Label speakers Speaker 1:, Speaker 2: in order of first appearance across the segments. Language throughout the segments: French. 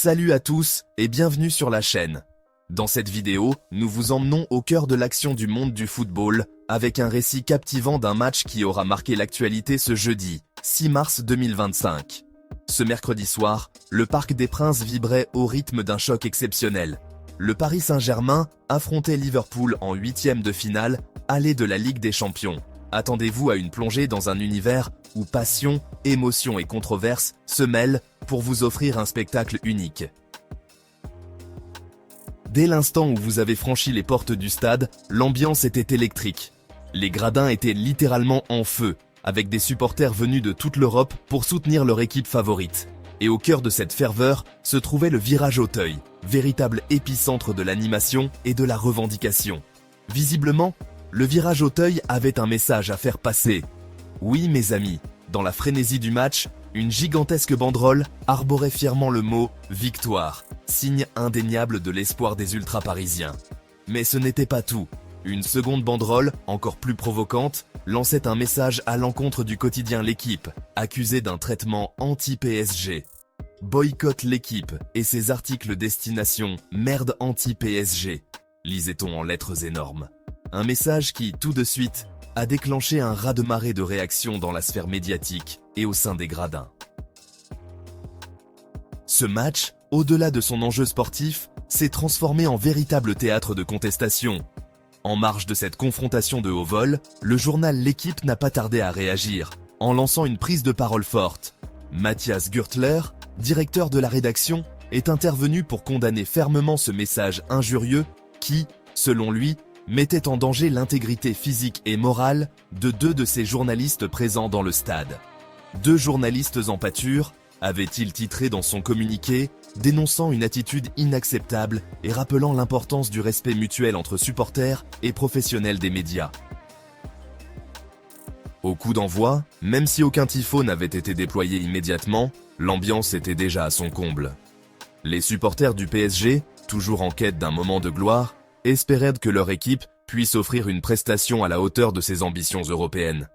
Speaker 1: Salut à tous et bienvenue sur la chaîne. Dans cette vidéo, nous vous emmenons au cœur de l'action du monde du football, avec un récit captivant d'un match qui aura marqué l'actualité ce jeudi, 6 mars 2025. Ce mercredi soir, le Parc des Princes vibrait au rythme d'un choc exceptionnel. Le Paris Saint-Germain affrontait Liverpool en 8e de finale, aller de la Ligue des Champions. Attendez-vous à une plongée dans un univers où passion, émotion et controverse se mêlent pour vous offrir un spectacle unique. Dès l'instant où vous avez franchi les portes du stade, l'ambiance était électrique. Les gradins étaient littéralement en feu, avec des supporters venus de toute l'Europe pour soutenir leur équipe favorite. Et au cœur de cette ferveur se trouvait le virage Auteuil, véritable épicentre de l'animation et de la revendication. Visiblement, le virage Auteuil avait un message à faire passer. Oui, mes amis, dans la frénésie du match, une gigantesque banderole arborait fièrement le mot « Victoire », signe indéniable de l'espoir des ultra-parisiens. Mais ce n'était pas tout. Une seconde banderole, encore plus provocante, lançait un message à l'encontre du quotidien L'Équipe, accusé d'un traitement anti-PSG. Boycott l'Équipe et ses articles destination « Merde anti-PSG », lisait-on en lettres énormes. Un message qui, tout de suite, a déclenché un raz-de-marée de réactions dans la sphère médiatique et au sein des gradins. Ce match, au-delà de son enjeu sportif, s'est transformé en véritable théâtre de contestation. En marge de cette confrontation de haut vol, le journal L'Équipe n'a pas tardé à réagir, en lançant une prise de parole forte. Mathias Gürtler, directeur de la rédaction, est intervenu pour condamner fermement ce message injurieux qui, selon lui, mettait en danger l'intégrité physique et morale de deux de ces journalistes présents dans le stade. Deux journalistes en pâture, avait-il titré dans son communiqué, dénonçant une attitude inacceptable et rappelant l'importance du respect mutuel entre supporters et professionnels des médias. Au coup d'envoi, même si aucun tifo n'avait été déployé immédiatement, l'ambiance était déjà à son comble. Les supporters du PSG, toujours en quête d'un moment de gloire, espéraient que leur équipe puisse offrir une prestation à la hauteur de ses ambitions européennes.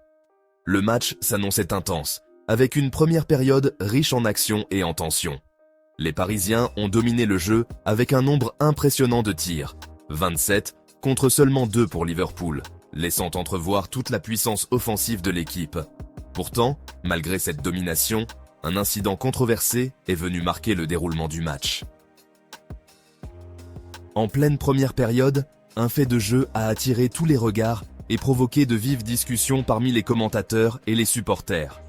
Speaker 1: Le match s'annonçait intense, avec une première période riche en action et en tension. Les Parisiens ont dominé le jeu avec un nombre impressionnant de tirs, 27 contre seulement 2 pour Liverpool, laissant entrevoir toute la puissance offensive de l'équipe. Pourtant, malgré cette domination, un incident controversé est venu marquer le déroulement du match. En pleine première période, un fait de jeu a attiré tous les regards et provoqué de vives discussions parmi les commentateurs et les supporters.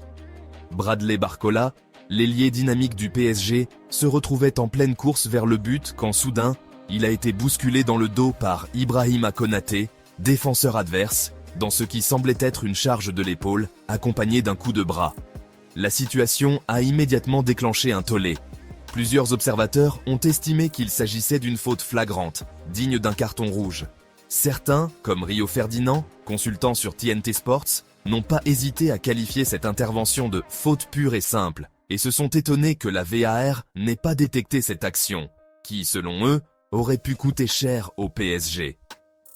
Speaker 1: Bradley Barcola, l'ailier dynamique du PSG, se retrouvait en pleine course vers le but quand soudain, il a été bousculé dans le dos par Ibrahima Konaté, défenseur adverse, dans ce qui semblait être une charge de l'épaule, accompagnée d'un coup de bras. La situation a immédiatement déclenché un tollé. Plusieurs observateurs ont estimé qu'il s'agissait d'une faute flagrante, digne d'un carton rouge. Certains, comme Rio Ferdinand, consultant sur TNT Sports, n'ont pas hésité à qualifier cette intervention de faute pure et simple, et se sont étonnés que la VAR n'ait pas détecté cette action, qui, selon eux, aurait pu coûter cher au PSG.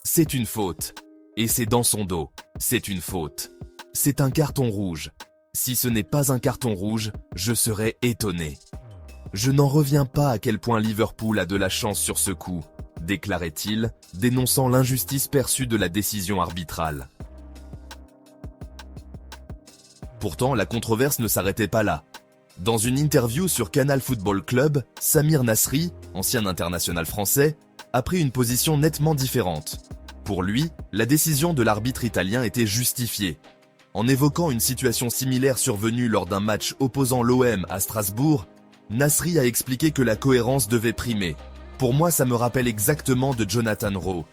Speaker 1: C'est une faute. Et c'est dans son dos. C'est une faute. C'est un carton rouge. Si ce n'est pas un carton rouge, je serais étonné. Je n'en reviens pas à quel point Liverpool a de la chance sur ce coup, déclarait-il, dénonçant l'injustice perçue de la décision arbitrale. Pourtant, la controverse ne s'arrêtait pas là. Dans une interview sur Canal Football Club, Samir Nasri, ancien international français, a pris une position nettement différente. Pour lui, la décision de l'arbitre italien était justifiée. En évoquant une situation similaire survenue lors d'un match opposant l'OM à Strasbourg, Nasri a expliqué que la cohérence devait primer. Pour moi, ça me rappelle exactement de Jonathan Rowe.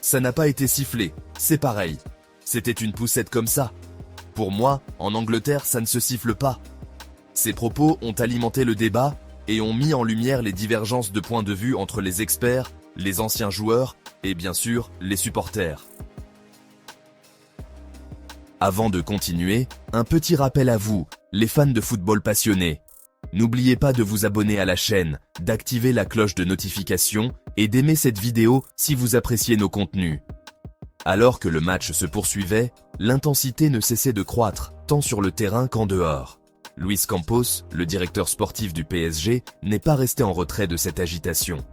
Speaker 1: Ça n'a pas été sifflé, c'est pareil. C'était une poussette comme ça. Pour moi, en Angleterre, ça ne se siffle pas. Ces propos ont alimenté le débat et ont mis en lumière les divergences de points de vue entre les experts, les anciens joueurs et bien sûr, les supporters. Avant de continuer, un petit rappel à vous, les fans de football passionnés. N'oubliez pas de vous abonner à la chaîne, d'activer la cloche de notification et d'aimer cette vidéo si vous appréciez nos contenus. Alors que le match se poursuivait, l'intensité ne cessait de croître, tant sur le terrain qu'en dehors. Luis Campos, le directeur sportif du PSG, n'est pas resté en retrait de cette agitation.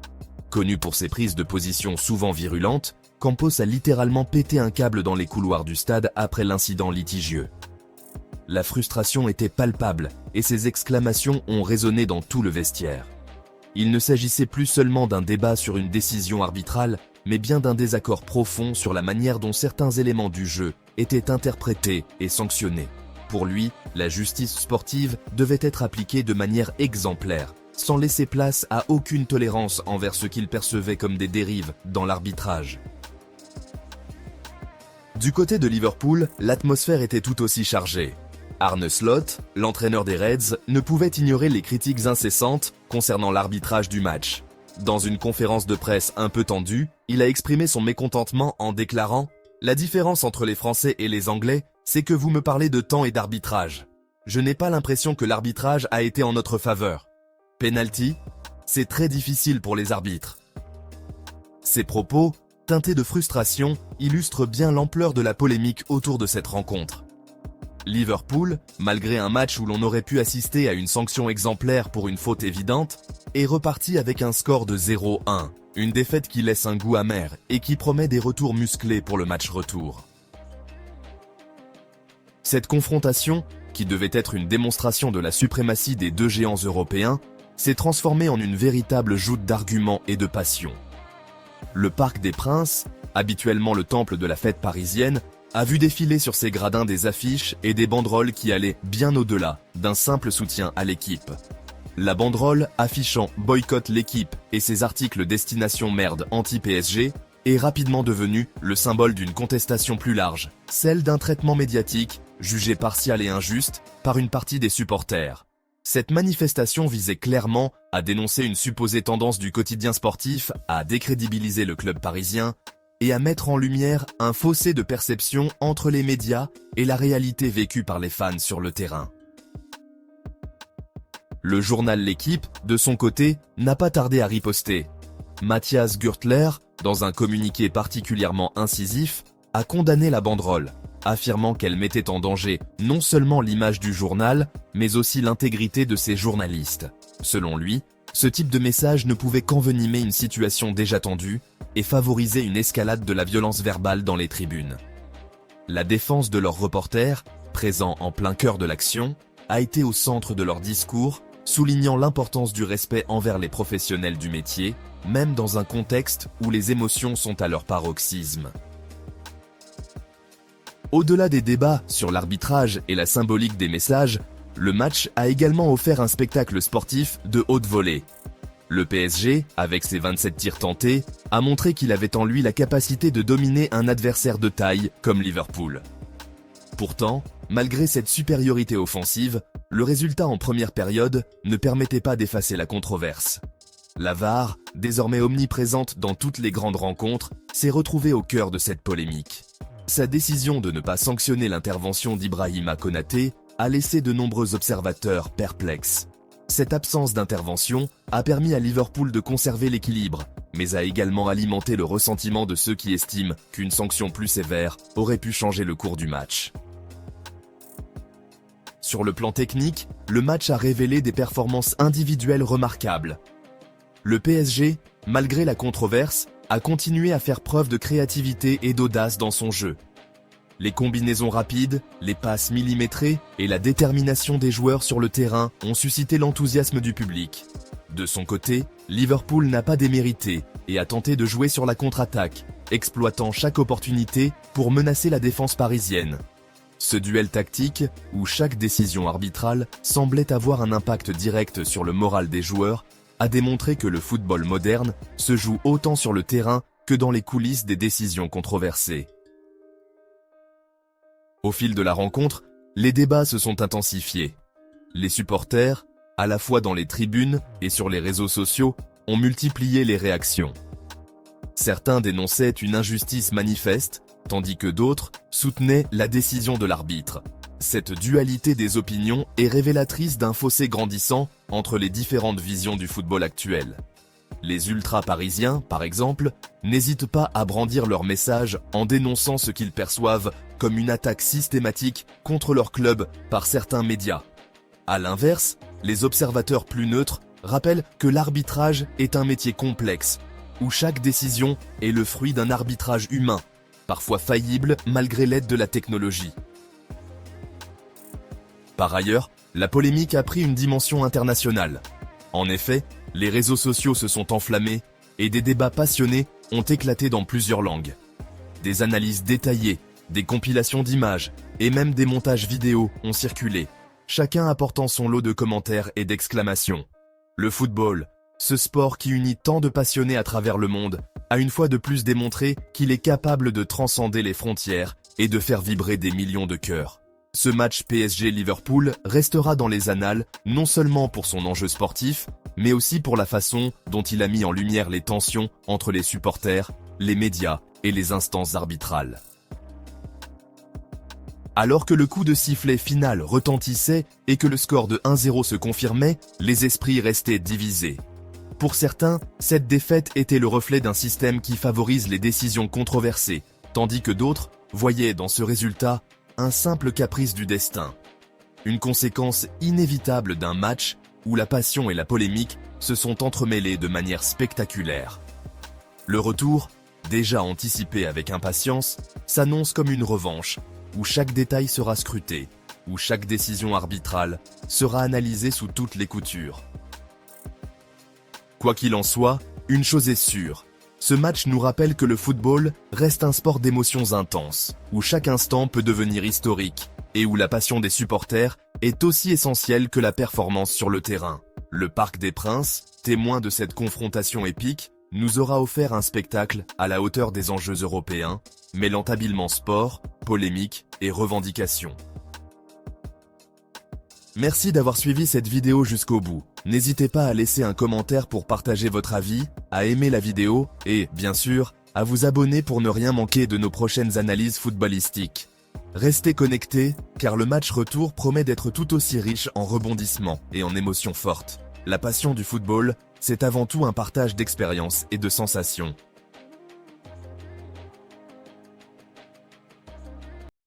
Speaker 1: Connu pour ses prises de position souvent virulentes, Campos a littéralement pété un câble dans les couloirs du stade après l'incident litigieux. La frustration était palpable et ses exclamations ont résonné dans tout le vestiaire. Il ne s'agissait plus seulement d'un débat sur une décision arbitrale, mais bien d'un désaccord profond sur la manière dont certains éléments du jeu étaient interprétés et sanctionnés. Pour lui, la justice sportive devait être appliquée de manière exemplaire, sans laisser place à aucune tolérance envers ce qu'il percevait comme des dérives dans l'arbitrage. Du côté de Liverpool, l'atmosphère était tout aussi chargée. Arne Slot, l'entraîneur des Reds, ne pouvait ignorer les critiques incessantes concernant l'arbitrage du match. Dans une conférence de presse un peu tendue, il a exprimé son mécontentement en déclarant « La différence entre les Français et les Anglais, c'est que vous me parlez de temps et d'arbitrage. Je n'ai pas l'impression que l'arbitrage a été en notre faveur. Penalty, c'est très difficile pour les arbitres. » Ces propos, teintés de frustration, illustrent bien l'ampleur de la polémique autour de cette rencontre. Liverpool, malgré un match où l'on aurait pu assister à une sanction exemplaire pour une faute évidente, est reparti avec un score de 0-1, une défaite qui laisse un goût amer et qui promet des retours musclés pour le match retour. Cette confrontation, qui devait être une démonstration de la suprématie des deux géants européens, s'est transformée en une véritable joute d'arguments et de passion. Le Parc des Princes, habituellement le temple de la fête parisienne, a vu défiler sur ses gradins des affiches et des banderoles qui allaient bien au-delà d'un simple soutien à l'équipe. La banderole affichant « Boycott l'équipe » et ses articles destination merde anti-PSG est rapidement devenue le symbole d'une contestation plus large, celle d'un traitement médiatique jugé partial et injuste par une partie des supporters. Cette manifestation visait clairement à dénoncer une supposée tendance du quotidien sportif à décrédibiliser le club parisien et à mettre en lumière un fossé de perception entre les médias et la réalité vécue par les fans sur le terrain. Le journal L'Équipe, de son côté, n'a pas tardé à riposter. Matthias Gürtler, dans un communiqué particulièrement incisif, a condamné la banderole, affirmant qu'elle mettait en danger non seulement l'image du journal, mais aussi l'intégrité de ses journalistes. Selon lui, ce type de message ne pouvait qu'envenimer une situation déjà tendue et favoriser une escalade de la violence verbale dans les tribunes. La défense de leurs reporters, présents en plein cœur de l'action, a été au centre de leur discours, soulignant l'importance du respect envers les professionnels du métier, même dans un contexte où les émotions sont à leur paroxysme. Au-delà des débats sur l'arbitrage et la symbolique des messages, le match a également offert un spectacle sportif de haute volée. Le PSG, avec ses 27 tirs tentés, a montré qu'il avait en lui la capacité de dominer un adversaire de taille comme Liverpool. Pourtant, malgré cette supériorité offensive, le résultat en première période ne permettait pas d'effacer la controverse. La VAR, désormais omniprésente dans toutes les grandes rencontres, s'est retrouvée au cœur de cette polémique. Sa décision de ne pas sanctionner l'intervention d'Ibrahima Konaté a laissé de nombreux observateurs perplexes. Cette absence d'intervention a permis à Liverpool de conserver l'équilibre, mais a également alimenté le ressentiment de ceux qui estiment qu'une sanction plus sévère aurait pu changer le cours du match. Sur le plan technique, le match a révélé des performances individuelles remarquables. Le PSG, malgré la controverse, a continué à faire preuve de créativité et d'audace dans son jeu. Les combinaisons rapides, les passes millimétrées et la détermination des joueurs sur le terrain ont suscité l'enthousiasme du public. De son côté, Liverpool n'a pas démérité et a tenté de jouer sur la contre-attaque, exploitant chaque opportunité pour menacer la défense parisienne. Ce duel tactique, où chaque décision arbitrale semblait avoir un impact direct sur le moral des joueurs, a démontré que le football moderne se joue autant sur le terrain que dans les coulisses des décisions controversées. Au fil de la rencontre, les débats se sont intensifiés. Les supporters, à la fois dans les tribunes et sur les réseaux sociaux, ont multiplié les réactions. Certains dénonçaient une injustice manifeste, tandis que d'autres soutenaient la décision de l'arbitre. Cette dualité des opinions est révélatrice d'un fossé grandissant entre les différentes visions du football actuel. Les ultra-parisiens, par exemple, n'hésitent pas à brandir leur message en dénonçant ce qu'ils perçoivent comme une attaque systématique contre leur club par certains médias. À l'inverse, les observateurs plus neutres rappellent que l'arbitrage est un métier complexe, où chaque décision est le fruit d'un arbitrage humain, parfois faillible malgré l'aide de la technologie. Par ailleurs, la polémique a pris une dimension internationale. En effet, les réseaux sociaux se sont enflammés et des débats passionnés ont éclaté dans plusieurs langues. Des analyses détaillées, des compilations d'images et même des montages vidéo ont circulé, chacun apportant son lot de commentaires et d'exclamations. Le football, ce sport qui unit tant de passionnés à travers le monde, a une fois de plus démontré qu'il est capable de transcender les frontières et de faire vibrer des millions de cœurs. Ce match PSG-Liverpool restera dans les annales non seulement pour son enjeu sportif, mais aussi pour la façon dont il a mis en lumière les tensions entre les supporters, les médias et les instances arbitrales. Alors que le coup de sifflet final retentissait et que le score de 1-0 se confirmait, les esprits restaient divisés. Pour certains, cette défaite était le reflet d'un système qui favorise les décisions controversées, tandis que d'autres voyaient dans ce résultat un simple caprice du destin. Une conséquence inévitable d'un match où la passion et la polémique se sont entremêlées de manière spectaculaire. Le retour, déjà anticipé avec impatience, s'annonce comme une revanche, où chaque détail sera scruté, où chaque décision arbitrale sera analysée sous toutes les coutures. Quoi qu'il en soit, une chose est sûre, ce match nous rappelle que le football reste un sport d'émotions intenses, où chaque instant peut devenir historique, et où la passion des supporters est aussi essentielle que la performance sur le terrain. Le Parc des Princes, témoin de cette confrontation épique, nous aura offert un spectacle à la hauteur des enjeux européens, mêlant habilement sport, polémique et revendication. Merci d'avoir suivi cette vidéo jusqu'au bout. N'hésitez pas à laisser un commentaire pour partager votre avis, à aimer la vidéo et, bien sûr, à vous abonner pour ne rien manquer de nos prochaines analyses footballistiques. Restez connectés, car le match retour promet d'être tout aussi riche en rebondissements et en émotions fortes. La passion du football, c'est avant tout un partage d'expériences et de sensations.